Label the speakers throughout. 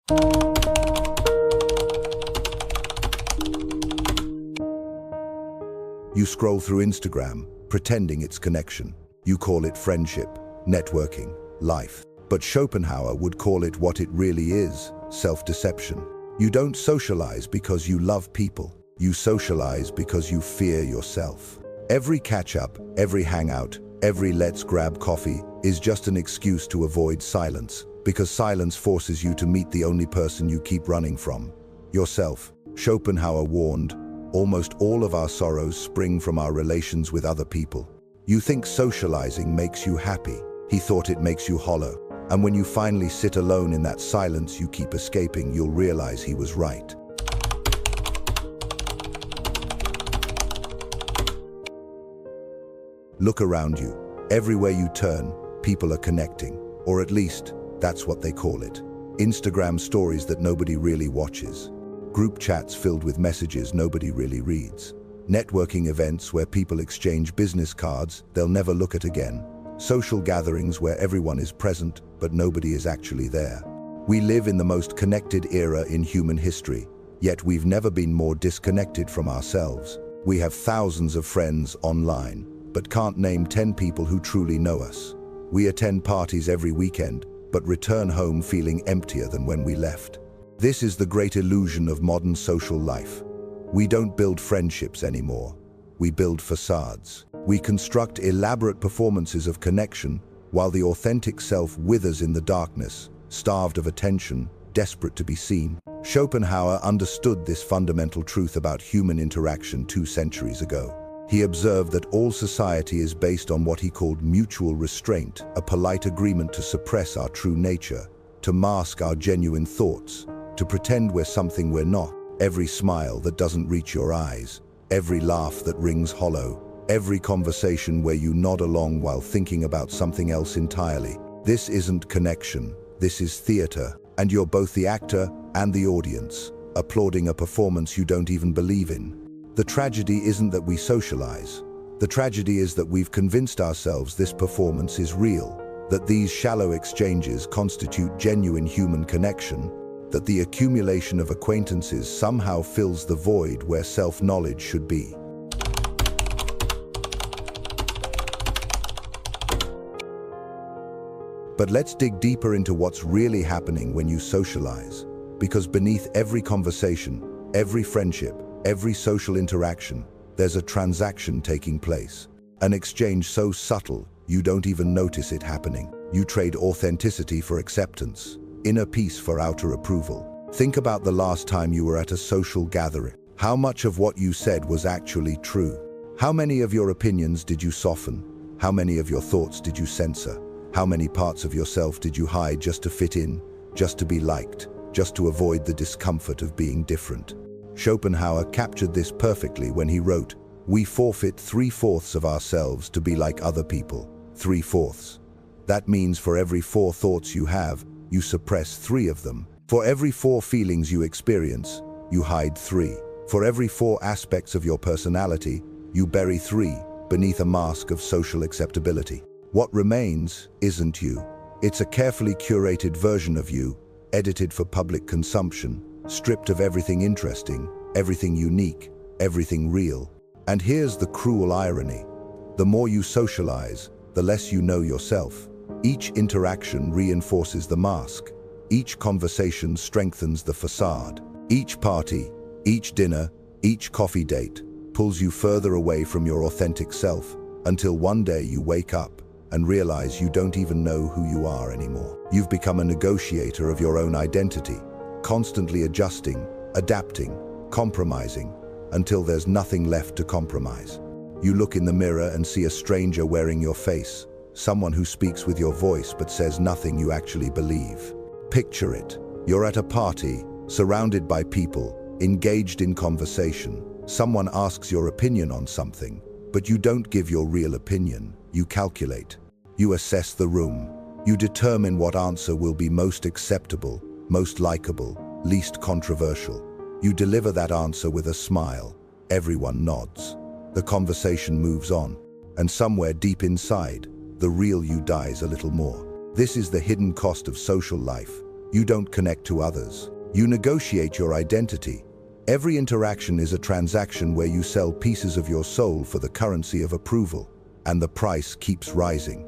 Speaker 1: You scroll through Instagram, pretending it's connection. You call it friendship, networking, life. But Schopenhauer would call it what it really is, self-deception. You don't socialize because you love people. You socialize because you fear yourself. Every catch-up, every hangout, every let's grab coffee is just an excuse to avoid silence, because silence forces you to meet the only person you keep running from, yourself. Schopenhauer warned, almost all of our sorrows spring from our relations with other people. You think socializing makes you happy. He thought it makes you hollow. And when you finally sit alone in that silence you keep escaping, you'll realize he was right. Look around you. Everywhere you turn, people are connecting. Or at least, that's what they call it. Instagram stories that nobody really watches. Group chats filled with messages nobody really reads. Networking events where people exchange business cards they'll never look at again. Social gatherings where everyone is present, but nobody is actually there. We live in the most connected era in human history, yet we've never been more disconnected from ourselves. We have thousands of friends online, but can't name 10 people who truly know us. We attend parties every weekend, but return home feeling emptier than when we left. This is the great illusion of modern social life. We don't build friendships anymore. We build facades. We construct elaborate performances of connection, while the authentic self withers in the darkness, starved of attention, desperate to be seen. Schopenhauer understood this fundamental truth about human interaction 2 centuries ago. He observed that all society is based on what he called mutual restraint, a polite agreement to suppress our true nature, to mask our genuine thoughts, to pretend we're something we're not. Every smile that doesn't reach your eyes, every laugh that rings hollow, every conversation where you nod along while thinking about something else entirely. This isn't connection, this is theater, and you're both the actor and the audience, applauding a performance you don't even believe in. The tragedy isn't that we socialize. The tragedy is that we've convinced ourselves this performance is real, that these shallow exchanges constitute genuine human connection, that the accumulation of acquaintances somehow fills the void where self-knowledge should be. But let's dig deeper into what's really happening when you socialize. Because beneath every conversation, every friendship, every social interaction, there's a transaction taking place. An exchange so subtle, you don't even notice it happening. You trade authenticity for acceptance, inner peace for outer approval. Think about the last time you were at a social gathering. How much of what you said was actually true? How many of your opinions did you soften? How many of your thoughts did you censor? How many parts of yourself did you hide just to fit in, just to be liked, just to avoid the discomfort of being different? Schopenhauer captured this perfectly when he wrote, "We forfeit 3/4 of ourselves to be like other people." 3/4. That means for every 4 thoughts you have, you suppress 3 of them. For every 4 feelings you experience, you hide 3. For every 4 aspects of your personality, you bury 3 beneath a mask of social acceptability. What remains isn't you. It's a carefully curated version of you, edited for public consumption, stripped of everything interesting, everything unique, everything real. And here's the cruel irony. The more you socialize, the less you know yourself. Each interaction reinforces the mask. Each conversation strengthens the facade. Each party, each dinner, each coffee date pulls you further away from your authentic self, until one day you wake up and realize you don't even know who you are anymore. You've become a negotiator of your own identity, constantly adjusting, adapting, compromising, until there's nothing left to compromise. You look in the mirror and see a stranger wearing your face, someone who speaks with your voice but says nothing you actually believe. Picture it. You're at a party, surrounded by people, engaged in conversation. Someone asks your opinion on something, but you don't give your real opinion. You calculate. You assess the room. You determine what answer will be most acceptable, most likable, least controversial. You deliver that answer with a smile. Everyone nods. The conversation moves on, and somewhere deep inside, the real you dies a little more. This is the hidden cost of social life. You don't connect to others. You negotiate your identity. Every interaction is a transaction where you sell pieces of your soul for the currency of approval, and the price keeps rising.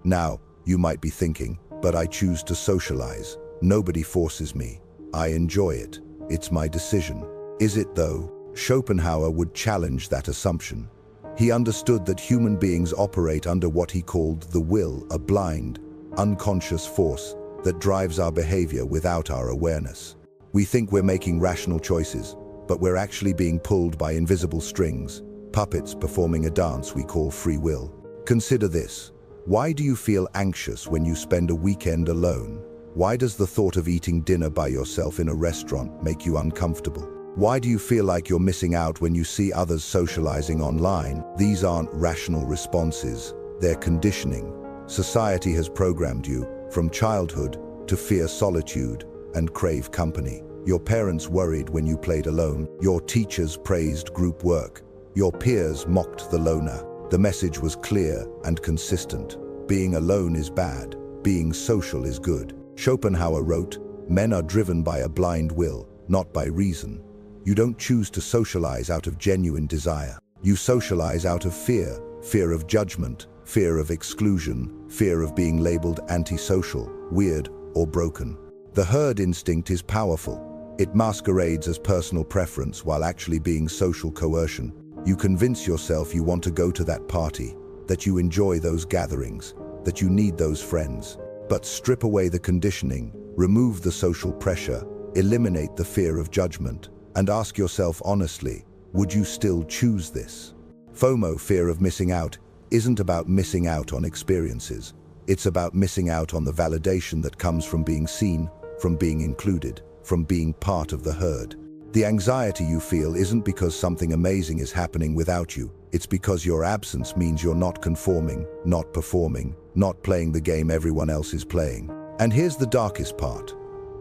Speaker 1: Now, you might be thinking, but I choose to socialize. Nobody forces me. I enjoy it. It's my decision. Is it though? Schopenhauer would challenge that assumption. He understood that human beings operate under what he called the will, a blind, unconscious force that drives our behavior without our awareness. We think we're making rational choices, but we're actually being pulled by invisible strings, puppets performing a dance we call free will. Consider this. Why do you feel anxious when you spend a weekend alone? Why does the thought of eating dinner by yourself in a restaurant make you uncomfortable? Why do you feel like you're missing out when you see others socializing online? These aren't rational responses, they're conditioning. Society has programmed you, from childhood, to fear solitude and crave company. Your parents worried when you played alone. Your teachers praised group work. Your peers mocked the loner. The message was clear and consistent. Being alone is bad. Being social is good. Schopenhauer wrote, "Men are driven by a blind will, not by reason." You don't choose to socialize out of genuine desire. You socialize out of fear, fear of judgment, fear of exclusion, fear of being labeled antisocial, weird, or broken. The herd instinct is powerful. It masquerades as personal preference while actually being social coercion. You convince yourself you want to go to that party, that you enjoy those gatherings, that you need those friends. But strip away the conditioning, remove the social pressure, eliminate the fear of judgment, and ask yourself honestly, would you still choose this? FOMO, fear of missing out, isn't about missing out on experiences. It's about missing out on the validation that comes from being seen, from being included, from being part of the herd. The anxiety you feel isn't because something amazing is happening without you. It's because your absence means you're not conforming, not performing, not playing the game everyone else is playing. And here's the darkest part.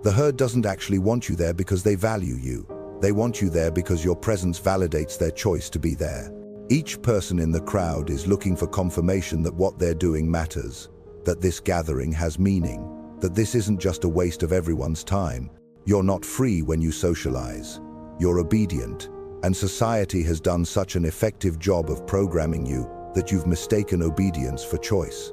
Speaker 1: The herd doesn't actually want you there because they value you. They want you there because your presence validates their choice to be there. Each person in the crowd is looking for confirmation that what they're doing matters, that this gathering has meaning, that this isn't just a waste of everyone's time. You're not free when you socialize. You're obedient, and society has done such an effective job of programming you that you've mistaken obedience for choice.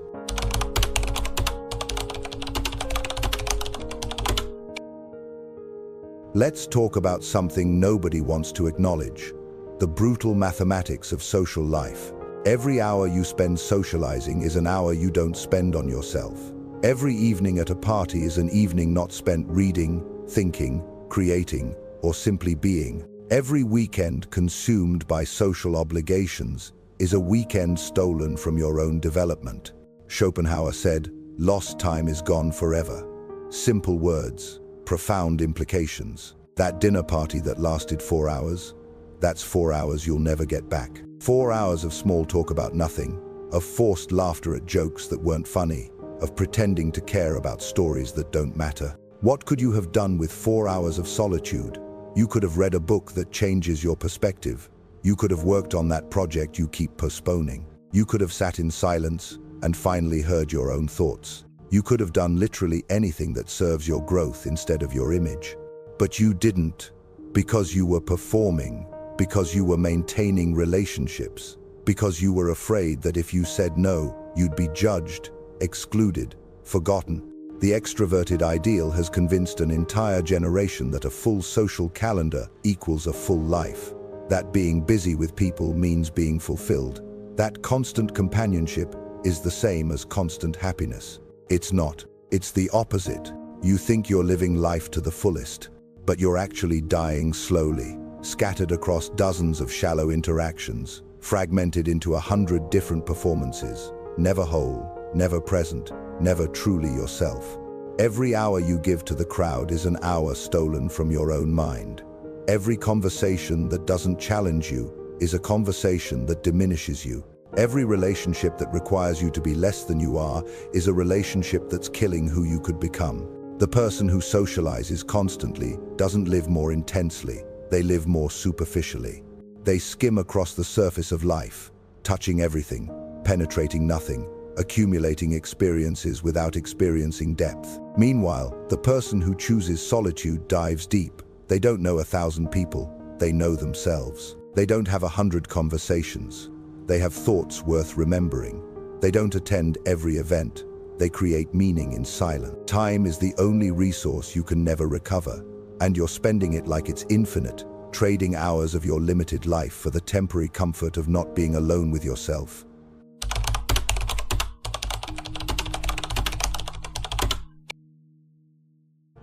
Speaker 1: Let's talk about something nobody wants to acknowledge: the brutal mathematics of social life. Every hour you spend socializing is an hour you don't spend on yourself. Every evening at a party is an evening not spent reading, thinking, creating, or simply being. Every weekend consumed by social obligations is a weekend stolen from your own development. Schopenhauer said, "Lost time is gone forever." Simple words, profound implications. That dinner party that lasted 4 hours, that's 4 hours you'll never get back. 4 hours of small talk about nothing, of forced laughter at jokes that weren't funny, of pretending to care about stories that don't matter. What could you have done with 4 hours of solitude? You could have read a book that changes your perspective. You could have worked on that project you keep postponing. You could have sat in silence and finally heard your own thoughts. You could have done literally anything that serves your growth instead of your image. But you didn't, because you were performing, because you were maintaining relationships, because you were afraid that if you said no, you'd be judged, excluded, forgotten. The extroverted ideal has convinced an entire generation that a full social calendar equals a full life. That being busy with people means being fulfilled. That constant companionship is the same as constant happiness. It's not. It's the opposite. You think you're living life to the fullest, but you're actually dying slowly, scattered across dozens of shallow interactions, fragmented into 100 different performances, never whole, never present, never truly yourself. Every hour you give to the crowd is an hour stolen from your own mind. Every conversation that doesn't challenge you is a conversation that diminishes you. Every relationship that requires you to be less than you are is a relationship that's killing who you could become. The person who socializes constantly doesn't live more intensely, they live more superficially. They skim across the surface of life, touching everything, penetrating nothing, accumulating experiences without experiencing depth. Meanwhile, the person who chooses solitude dives deep. They don't know 1,000 people, they know themselves. They don't have 100 conversations. They have thoughts worth remembering. They don't attend every event. They create meaning in silence. Time is the only resource you can never recover, and you're spending it like it's infinite, trading hours of your limited life for the temporary comfort of not being alone with yourself.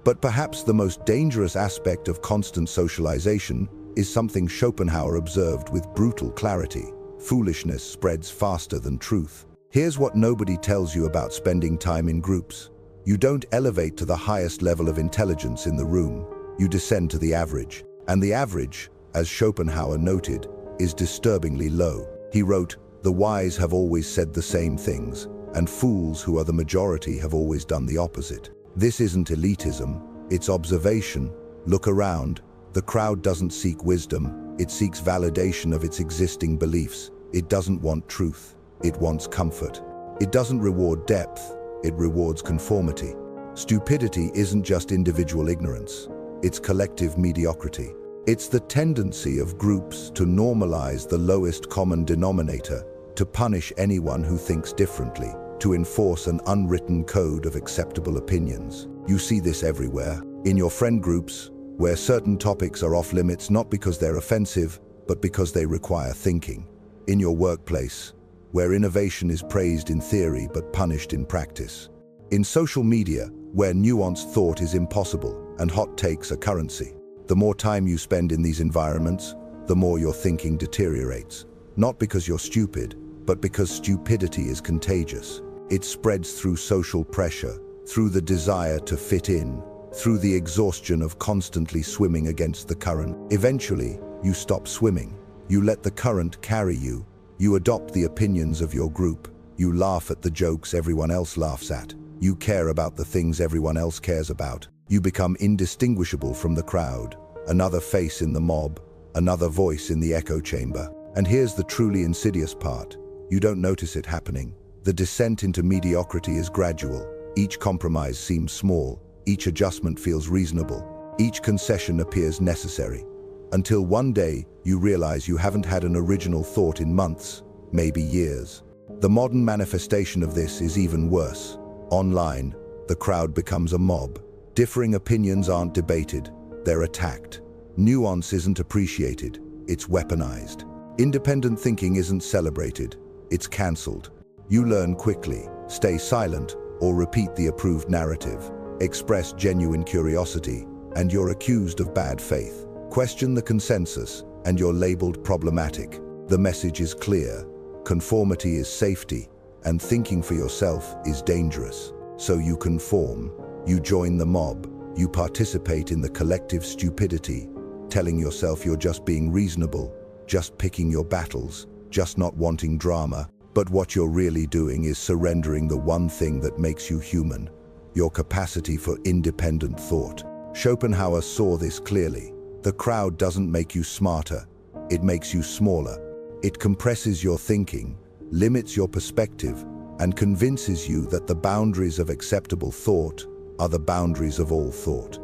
Speaker 1: But perhaps the most dangerous aspect of constant socialization is something Schopenhauer observed with brutal clarity. Foolishness spreads faster than truth. Here's what nobody tells you about spending time in groups. You don't elevate to the highest level of intelligence in the room. You descend to the average. And the average, as Schopenhauer noted, is disturbingly low. He wrote, "The wise have always said the same things, and fools who are the majority have always done the opposite." This isn't elitism, it's observation. Look around. The crowd doesn't seek wisdom, it seeks validation of its existing beliefs. It doesn't want truth, it wants comfort. It doesn't reward depth, it rewards conformity. Stupidity isn't just individual ignorance, it's collective mediocrity. It's the tendency of groups to normalize the lowest common denominator, to punish anyone who thinks differently, to enforce an unwritten code of acceptable opinions. You see this everywhere. In your friend groups, where certain topics are off limits not because they're offensive, but because they require thinking. In your workplace, where innovation is praised in theory but punished in practice. In social media, where nuanced thought is impossible and hot takes are currency. The more time you spend in these environments, the more your thinking deteriorates. Not because you're stupid, but because stupidity is contagious. It spreads through social pressure, through the desire to fit in, through the exhaustion of constantly swimming against the current. Eventually, you stop swimming. You let the current carry you. You adopt the opinions of your group. You laugh at the jokes everyone else laughs at. You care about the things everyone else cares about. You become indistinguishable from the crowd, another face in the mob, another voice in the echo chamber. And here's the truly insidious part. You don't notice it happening. The descent into mediocrity is gradual. Each compromise seems small. Each adjustment feels reasonable. Each concession appears necessary. Until one day, you realize you haven't had an original thought in months, maybe years. The modern manifestation of this is even worse. Online, the crowd becomes a mob. Differing opinions aren't debated, they're attacked. Nuance isn't appreciated, it's weaponized. Independent thinking isn't celebrated, it's cancelled. You learn quickly, stay silent, or repeat the approved narrative. Express genuine curiosity, and you're accused of bad faith. Question the consensus, and you're labeled problematic. The message is clear. Conformity is safety, and thinking for yourself is dangerous. So you conform, you join the mob, you participate in the collective stupidity, telling yourself you're just being reasonable, just picking your battles, just not wanting drama. But what you're really doing is surrendering the one thing that makes you human, your capacity for independent thought. Schopenhauer saw this clearly. The crowd doesn't make you smarter, it makes you smaller. It compresses your thinking, limits your perspective, and convinces you that the boundaries of acceptable thought are the boundaries of all thought.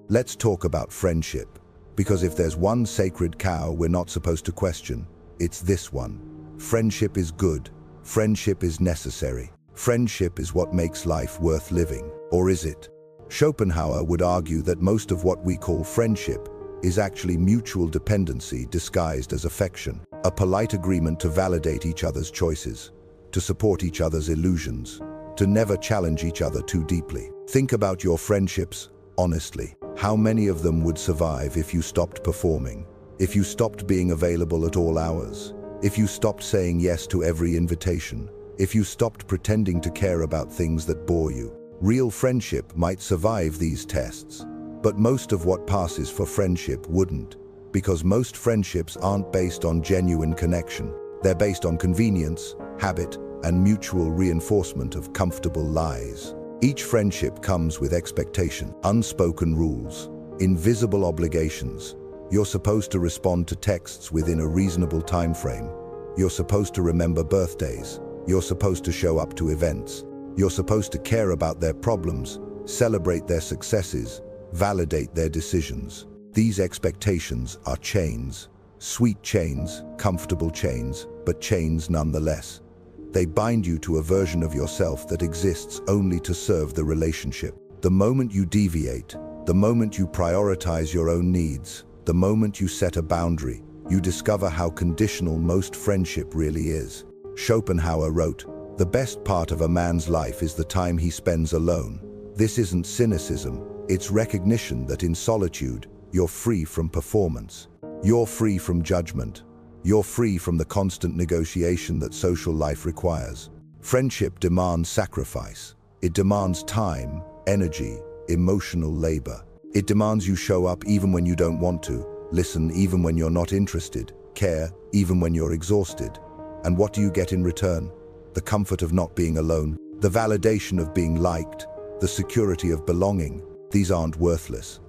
Speaker 1: Let's talk about friendship, because if there's one sacred cow we're not supposed to question, it's this one. Friendship is good. Friendship is necessary. Friendship is what makes life worth living. Or is it? Schopenhauer would argue that most of what we call friendship is actually mutual dependency disguised as affection, a polite agreement to validate each other's choices, to support each other's illusions, to never challenge each other too deeply. Think about your friendships, honestly. How many of them would survive if you stopped performing? If you stopped being available at all hours? If you stopped saying yes to every invitation? If you stopped pretending to care about things that bore you? Real friendship might survive these tests, but most of what passes for friendship wouldn't, because most friendships aren't based on genuine connection. They're based on convenience, habit, and mutual reinforcement of comfortable lies. Each friendship comes with expectation, unspoken rules, invisible obligations. You're supposed to respond to texts within a reasonable time frame. You're supposed to remember birthdays. You're supposed to show up to events. You're supposed to care about their problems, celebrate their successes, validate their decisions. These expectations are chains. Sweet chains, comfortable chains, but chains nonetheless. They bind you to a version of yourself that exists only to serve the relationship. The moment you deviate, the moment you prioritize your own needs, the moment you set a boundary, you discover how conditional most friendship really is. Schopenhauer wrote, "The best part of a man's life is the time he spends alone." This isn't cynicism, it's recognition that in solitude, you're free from performance. You're free from judgment. You're free from the constant negotiation that social life requires. Friendship demands sacrifice. It demands time, energy, emotional labor. It demands you show up even when you don't want to, listen even when you're not interested, care even when you're exhausted. And what do you get in return? The comfort of not being alone, the validation of being liked, the security of belonging. These aren't worthless.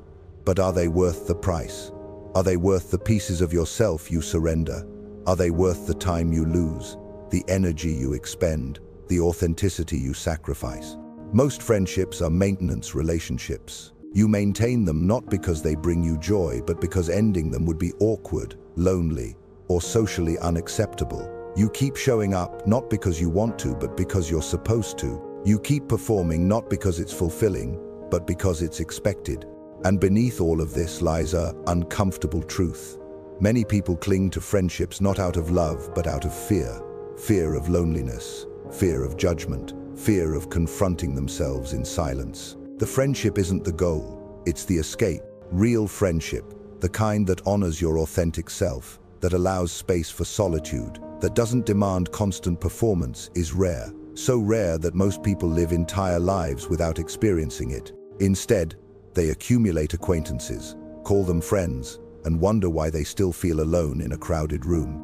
Speaker 1: But are they worth the price? Are they worth the pieces of yourself you surrender? Are they worth the time you lose, the energy you expend, the authenticity you sacrifice? Most friendships are maintenance relationships. You maintain them not because they bring you joy, but because ending them would be awkward, lonely, or socially unacceptable. You keep showing up not because you want to, but because you're supposed to. You keep performing not because it's fulfilling, but because it's expected. And beneath all of this lies an uncomfortable truth. Many people cling to friendships not out of love, but out of fear. Fear of loneliness, fear of judgment, fear of confronting themselves in silence. The friendship isn't the goal, it's the escape. Real friendship, the kind that honors your authentic self, that allows space for solitude, that doesn't demand constant performance, is rare. So rare that most people live entire lives without experiencing it. Instead, they accumulate acquaintances, call them friends, and wonder why they still feel alone in a crowded room.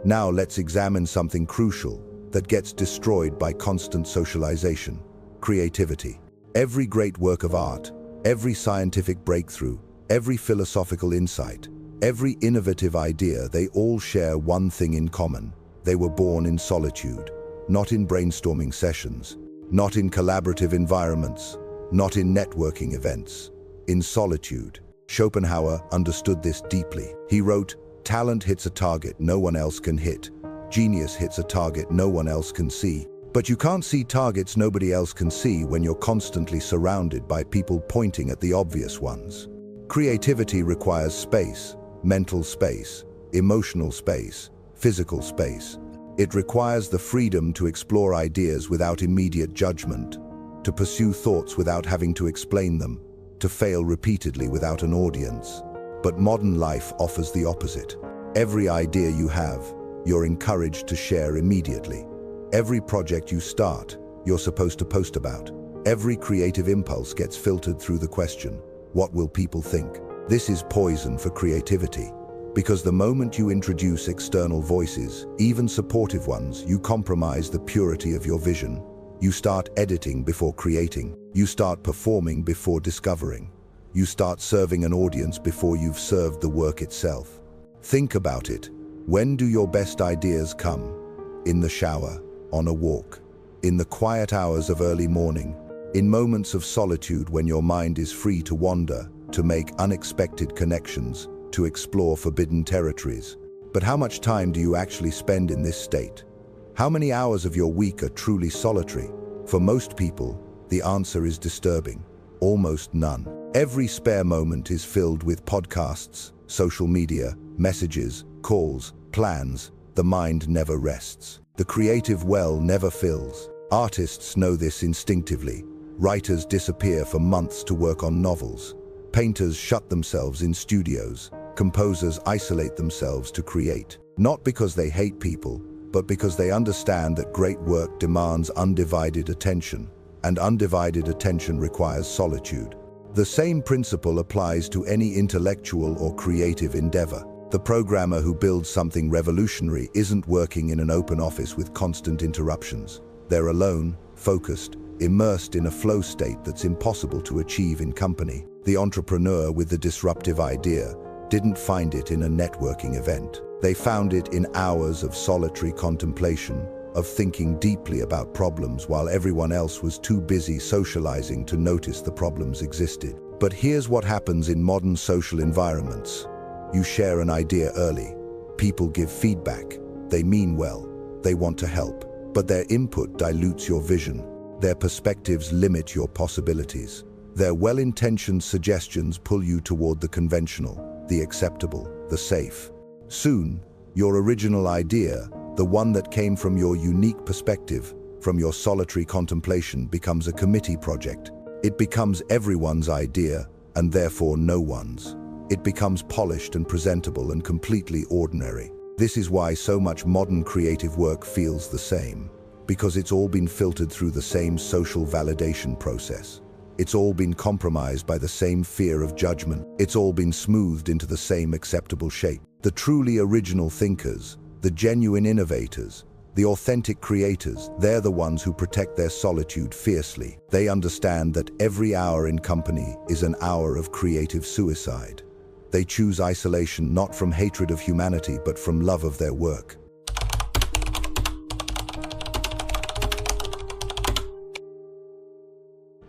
Speaker 1: Now let's examine something crucial that gets destroyed by constant socialization: creativity. Every great work of art, every scientific breakthrough, every philosophical insight, every innovative idea, they all share one thing in common. They were born in solitude. Not in brainstorming sessions, not in collaborative environments, not in networking events. In solitude. Schopenhauer understood this deeply. He wrote, "Talent hits a target no one else can hit. Genius hits a target no one else can see. But you can't see targets nobody else can see when you're constantly surrounded by people pointing at the obvious ones." Creativity requires space, mental space, emotional space, physical space. It requires the freedom to explore ideas without immediate judgment, to pursue thoughts without having to explain them, to fail repeatedly without an audience. But modern life offers the opposite. Every idea you have, you're encouraged to share immediately. Every project you start, you're supposed to post about. Every creative impulse gets filtered through the question, what will people think? This is poison for creativity. Because the moment you introduce external voices, even supportive ones, you compromise the purity of your vision. You start editing before creating. You start performing before discovering. You start serving an audience before you've served the work itself. Think about it. When do your best ideas come? In the shower, on a walk, in the quiet hours of early morning, in moments of solitude when your mind is free to wander, to make unexpected connections, to explore forbidden territories. But how much time do you actually spend in this state? How many hours of your week are truly solitary? For most people, the answer is disturbing. Almost none. Every spare moment is filled with podcasts, social media, messages, calls, plans. The mind never rests. The creative well never fills. Artists know this instinctively. Writers disappear for months to work on novels. Painters shut themselves in studios. Composers isolate themselves to create, not because they hate people, but because they understand that great work demands undivided attention, and undivided attention requires solitude. The same principle applies to any intellectual or creative endeavor. The programmer who builds something revolutionary isn't working in an open office with constant interruptions. They're alone, focused, immersed in a flow state that's impossible to achieve in company. The entrepreneur with the disruptive idea didn't find it in a networking event. They found it in hours of solitary contemplation, of thinking deeply about problems while everyone else was too busy socializing to notice the problems existed. But here's what happens in modern social environments. You share an idea early. People give feedback. They mean well. They want to help. But their input dilutes your vision. Their perspectives limit your possibilities. Their well-intentioned suggestions pull you toward the conventional, the acceptable, the safe. Soon, your original idea, the one that came from your unique perspective, from your solitary contemplation, becomes a committee project. It becomes everyone's idea, and therefore no one's. It becomes polished and presentable and completely ordinary. This is why so much modern creative work feels the same, because it's all been filtered through the same social validation process. It's all been compromised by the same fear of judgment. It's all been smoothed into the same acceptable shape. The truly original thinkers, the genuine innovators, the authentic creators, they're the ones who protect their solitude fiercely. They understand that every hour in company is an hour of creative suicide. They choose isolation not from hatred of humanity, but from love of their work.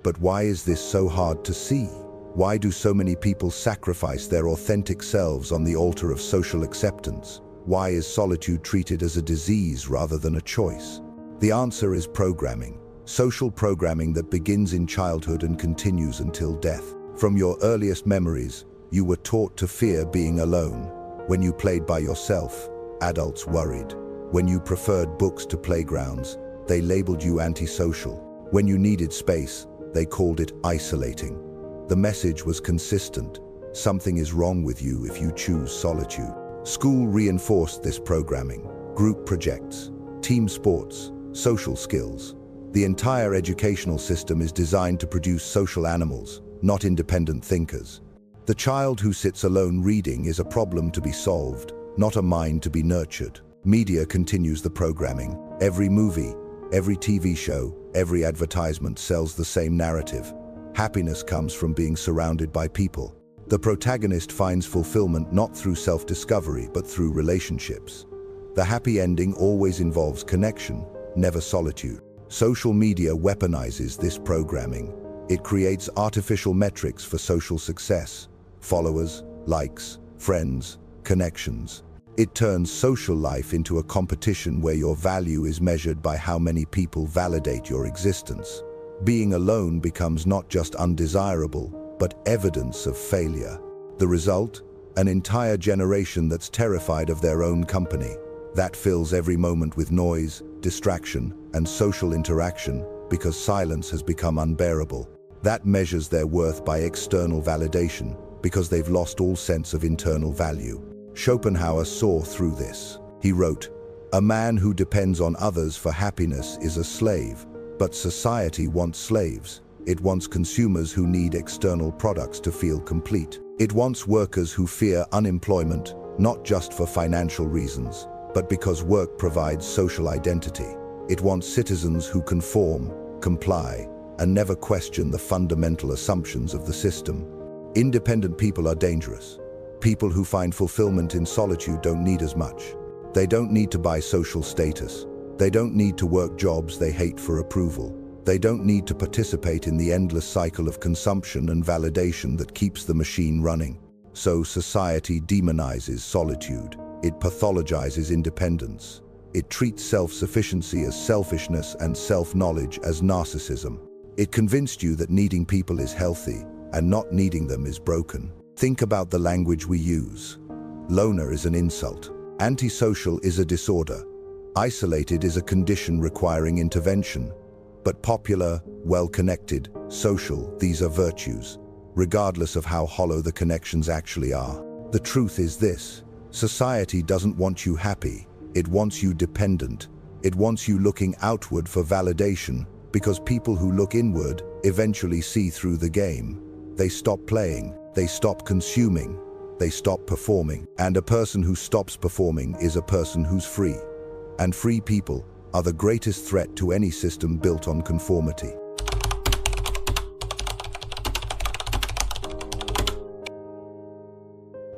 Speaker 1: But why is this so hard to see? Why do so many people sacrifice their authentic selves on the altar of social acceptance? Why is solitude treated as a disease rather than a choice? The answer is programming. Social programming that begins in childhood and continues until death. From your earliest memories, you were taught to fear being alone. When you played by yourself, adults worried. When you preferred books to playgrounds, they labeled you antisocial. When you needed space, they called it isolating. The message was consistent. Something is wrong with you if you choose solitude. School reinforced this programming. Group projects, team sports, social skills. The entire educational system is designed to produce social animals, not independent thinkers. The child who sits alone reading is a problem to be solved, not a mind to be nurtured. Media continues the programming. Every movie, every TV show, every advertisement sells the same narrative. Happiness comes from being surrounded by people. The protagonist finds fulfillment not through self-discovery, but through relationships. The happy ending always involves connection, never solitude. Social media weaponizes this programming. It creates artificial metrics for social success: followers, likes, friends, connections. It turns social life into a competition where your value is measured by how many people validate your existence. Being alone becomes not just undesirable, but evidence of failure. The result? An entire generation that's terrified of their own company. That fills every moment with noise, distraction, and social interaction because silence has become unbearable. That measures their worth by external validation because they've lost all sense of internal value. Schopenhauer saw through this. He wrote, "A man who depends on others for happiness is a slave, but society wants slaves. It wants consumers who need external products to feel complete. It wants workers who fear unemployment, not just for financial reasons, but because work provides social identity. It wants citizens who conform, comply, and never question the fundamental assumptions of the system." Independent people are dangerous. People who find fulfillment in solitude don't need as much. They don't need to buy social status. They don't need to work jobs they hate for approval. They don't need to participate in the endless cycle of consumption and validation that keeps the machine running. So society demonizes solitude. It pathologizes independence. It treats self-sufficiency as selfishness and self-knowledge as narcissism. It convinced you that needing people is healthy and not needing them is broken. Think about the language we use. Loner is an insult. Antisocial is a disorder. Isolated is a condition requiring intervention. But popular, well-connected, social, these are virtues, regardless of how hollow the connections actually are. The truth is this: society doesn't want you happy. It wants you dependent. It wants you looking outward for validation, because people who look inward eventually see through the game. They stop playing. They stop consuming. They stop performing. And a person who stops performing is a person who's free. And free people are the greatest threat to any system built on conformity.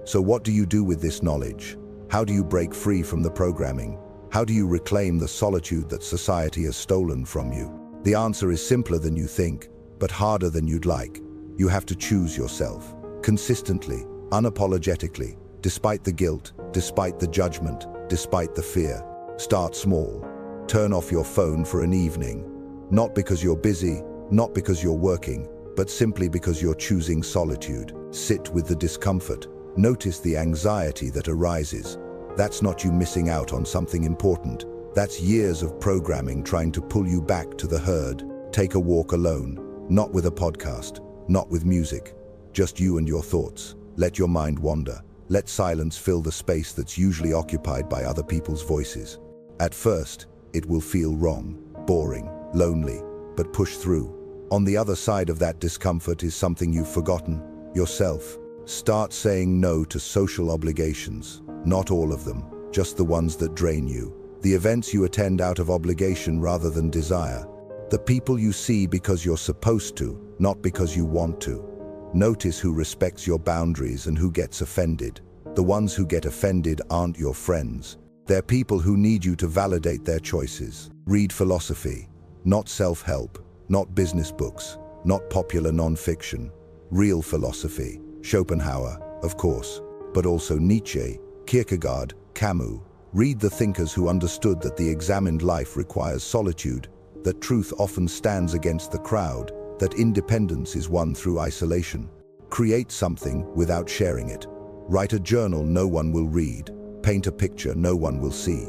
Speaker 1: So what do you do with this knowledge? How do you break free from the programming? How do you reclaim the solitude that society has stolen from you? The answer is simpler than you think, but harder than you'd like. You have to choose yourself, consistently, unapologetically, despite the guilt, despite the judgment, despite the fear. Start small. Turn off your phone for an evening. Not because you're busy, not because you're working, but simply because you're choosing solitude. Sit with the discomfort. Notice the anxiety that arises. That's not you missing out on something important. That's years of programming trying to pull you back to the herd. Take a walk alone, not with a podcast, not with music, just you and your thoughts. Let your mind wander. Let silence fill the space that's usually occupied by other people's voices. At first, it will feel wrong, boring, lonely, but push through. On the other side of that discomfort is something you've forgotten, yourself. Start saying no to social obligations. Not all of them, just the ones that drain you. The events you attend out of obligation rather than desire. The people you see because you're supposed to, not because you want to. Notice who respects your boundaries and who gets offended. The ones who get offended aren't your friends. They're people who need you to validate their choices. Read philosophy, not self-help, not business books, not popular non-fiction. Real philosophy. Schopenhauer, of course, but also Nietzsche, Kierkegaard, Camus. Read the thinkers who understood that the examined life requires solitude, that truth often stands against the crowd, that independence is won through isolation. Create something without sharing it. Write a journal no one will read. Paint a picture no one will see.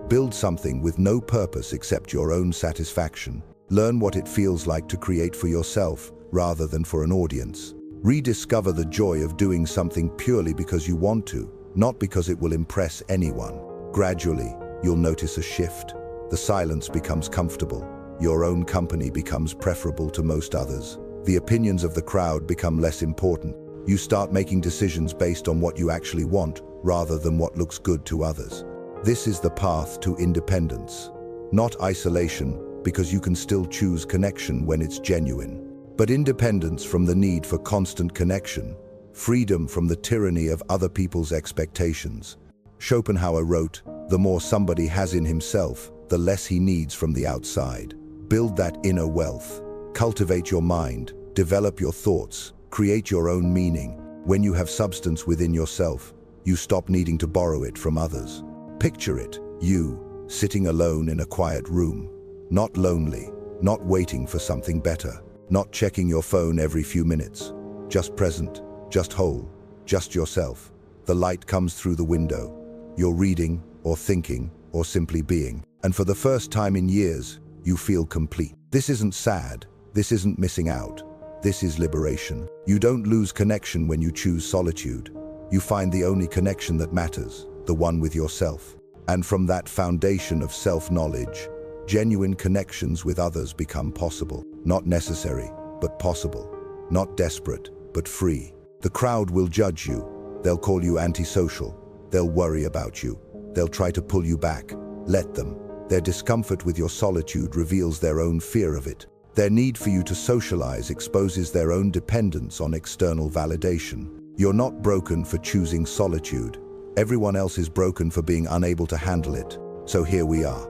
Speaker 1: Build something with no purpose except your own satisfaction. Learn what it feels like to create for yourself rather than for an audience. Rediscover the joy of doing something purely because you want to, not because it will impress anyone. Gradually, you'll notice a shift. The silence becomes comfortable. Your own company becomes preferable to most others. The opinions of the crowd become less important. You start making decisions based on what you actually want, rather than what looks good to others. This is the path to independence. Not isolation, because you can still choose connection when it's genuine. But independence from the need for constant connection. Freedom from the tyranny of other people's expectations. Schopenhauer wrote, "The more somebody has in himself, the less he needs from the outside." Build that inner wealth. Cultivate your mind, develop your thoughts, create your own meaning. When you have substance within yourself, you stop needing to borrow it from others. Picture it, you, sitting alone in a quiet room. Not lonely, not waiting for something better, not checking your phone every few minutes. Just present, just whole, just yourself. The light comes through the window. You're reading, or thinking, or simply being. And for the first time in years, you feel complete. This isn't sad. This isn't missing out. This is liberation. You don't lose connection when you choose solitude. You find the only connection that matters, the one with yourself. And from that foundation of self-knowledge, genuine connections with others become possible. Not necessary, but possible. Not desperate, but free. The crowd will judge you. They'll call you antisocial. They'll worry about you. They'll try to pull you back. Let them. Their discomfort with your solitude reveals their own fear of it. Their need for you to socialize exposes their own dependence on external validation. You're not broken for choosing solitude. Everyone else is broken for being unable to handle it. So here we are,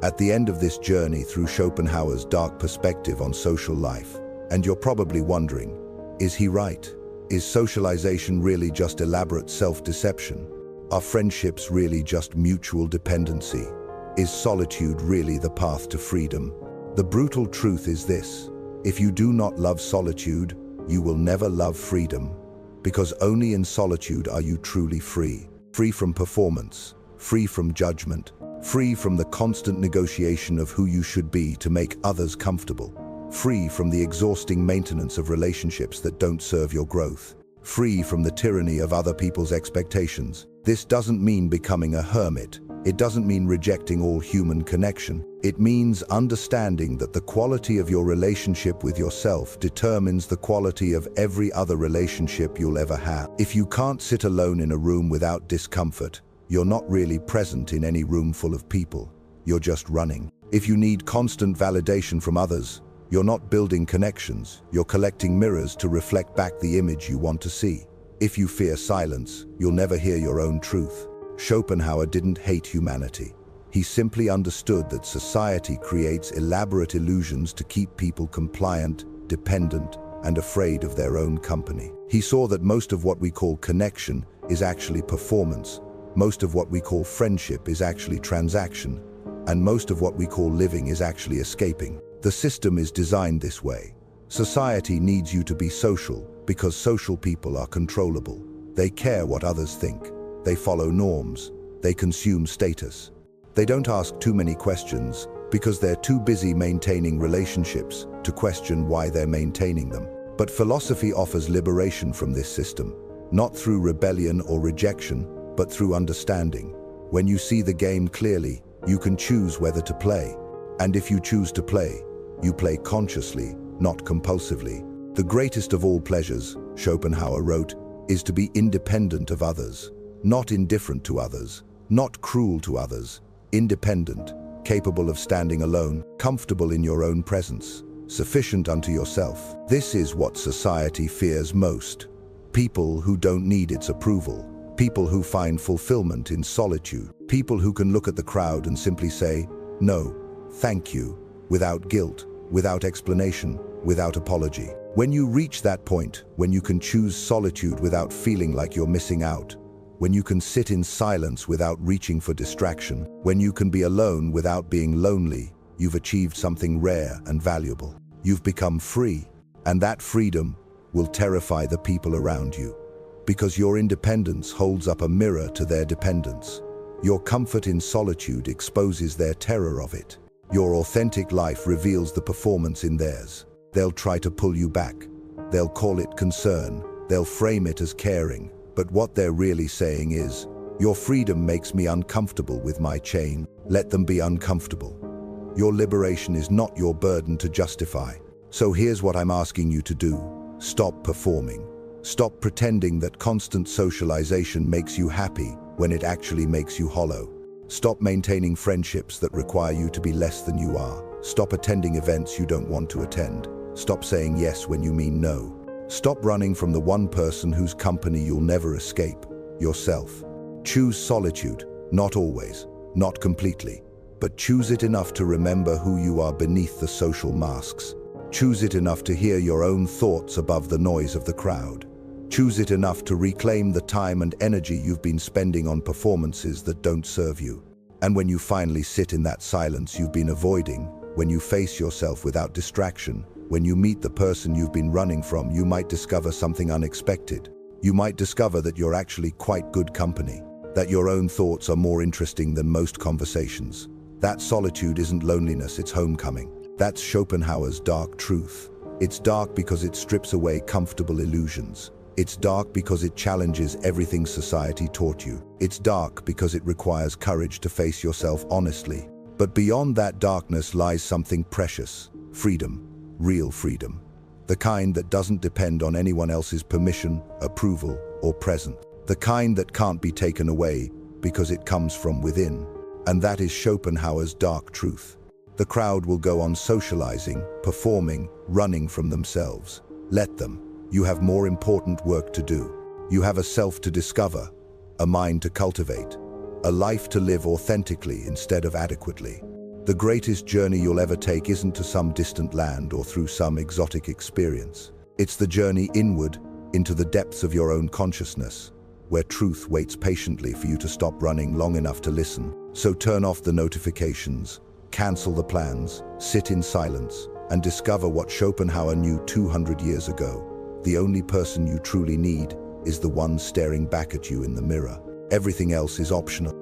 Speaker 1: at the end of this journey through Schopenhauer's dark perspective on social life. And you're probably wondering, is he right? Is socialization really just elaborate self-deception? Are friendships really just mutual dependency? Is solitude really the path to freedom? The brutal truth is this: if you do not love solitude, you will never love freedom. Because only in solitude are you truly free. Free from performance, free from judgment, free from the constant negotiation of who you should be to make others comfortable, free from the exhausting maintenance of relationships that don't serve your growth, free from the tyranny of other people's expectations. This doesn't mean becoming a hermit. It doesn't mean rejecting all human connection. It means understanding that the quality of your relationship with yourself determines the quality of every other relationship you'll ever have. If you can't sit alone in a room without discomfort, you're not really present in any room full of people. You're just running. If you need constant validation from others, you're not building connections. You're collecting mirrors to reflect back the image you want to see. If you fear silence, you'll never hear your own truth. Schopenhauer didn't hate humanity. He simply understood that society creates elaborate illusions to keep people compliant, dependent, and afraid of their own company. He saw that most of what we call connection is actually performance, most of what we call friendship is actually transaction, and most of what we call living is actually escaping. The system is designed this way. Society needs you to be social because social people are controllable. They care what others think. They follow norms. They consume status. They don't ask too many questions because they're too busy maintaining relationships to question why they're maintaining them. But philosophy offers liberation from this system, not through rebellion or rejection, but through understanding. When you see the game clearly, you can choose whether to play. And if you choose to play, you play consciously, not compulsively. The greatest of all pleasures, Schopenhauer wrote, is to be independent of others, not indifferent to others, not cruel to others, independent, capable of standing alone, comfortable in your own presence, sufficient unto yourself. This is what society fears most. People who don't need its approval. People who find fulfillment in solitude. People who can look at the crowd and simply say, no, thank you, without guilt, without explanation, without apology. When you reach that point, when you can choose solitude without feeling like you're missing out, when you can sit in silence without reaching for distraction, when you can be alone without being lonely, you've achieved something rare and valuable. You've become free, and that freedom will terrify the people around you, because your independence holds up a mirror to their dependence. Your comfort in solitude exposes their terror of it. Your authentic life reveals the performance in theirs. They'll try to pull you back. They'll call it concern. They'll frame it as caring. But what they're really saying is, your freedom makes me uncomfortable with my chain. Let them be uncomfortable. Your liberation is not your burden to justify. So here's what I'm asking you to do. Stop performing. Stop pretending that constant socialization makes you happy when it actually makes you hollow. Stop maintaining friendships that require you to be less than you are. Stop attending events you don't want to attend. Stop saying yes when you mean no. Stop running from the one person whose company you'll never escape, yourself. Choose solitude, not always, not completely, but choose it enough to remember who you are beneath the social masks. Choose it enough to hear your own thoughts above the noise of the crowd. Choose it enough to reclaim the time and energy you've been spending on performances that don't serve you. And when you finally sit in that silence you've been avoiding, when you face yourself without distraction, when you meet the person you've been running from, you might discover something unexpected. You might discover that you're actually quite good company, that your own thoughts are more interesting than most conversations. That solitude isn't loneliness, it's homecoming. That's Schopenhauer's dark truth. It's dark because it strips away comfortable illusions. It's dark because it challenges everything society taught you. It's dark because it requires courage to face yourself honestly. But beyond that darkness lies something precious: freedom, real freedom. The kind that doesn't depend on anyone else's permission, approval, or presence. The kind that can't be taken away because it comes from within. And that is Schopenhauer's dark truth. The crowd will go on socializing, performing, running from themselves. Let them. You have more important work to do. You have a self to discover, a mind to cultivate, a life to live authentically instead of adequately. The greatest journey you'll ever take isn't to some distant land or through some exotic experience. It's the journey inward into the depths of your own consciousness, where truth waits patiently for you to stop running long enough to listen. So turn off the notifications, cancel the plans, sit in silence, and discover what Schopenhauer knew 200 years ago. The only person you truly need is the one staring back at you in the mirror. Everything else is optional.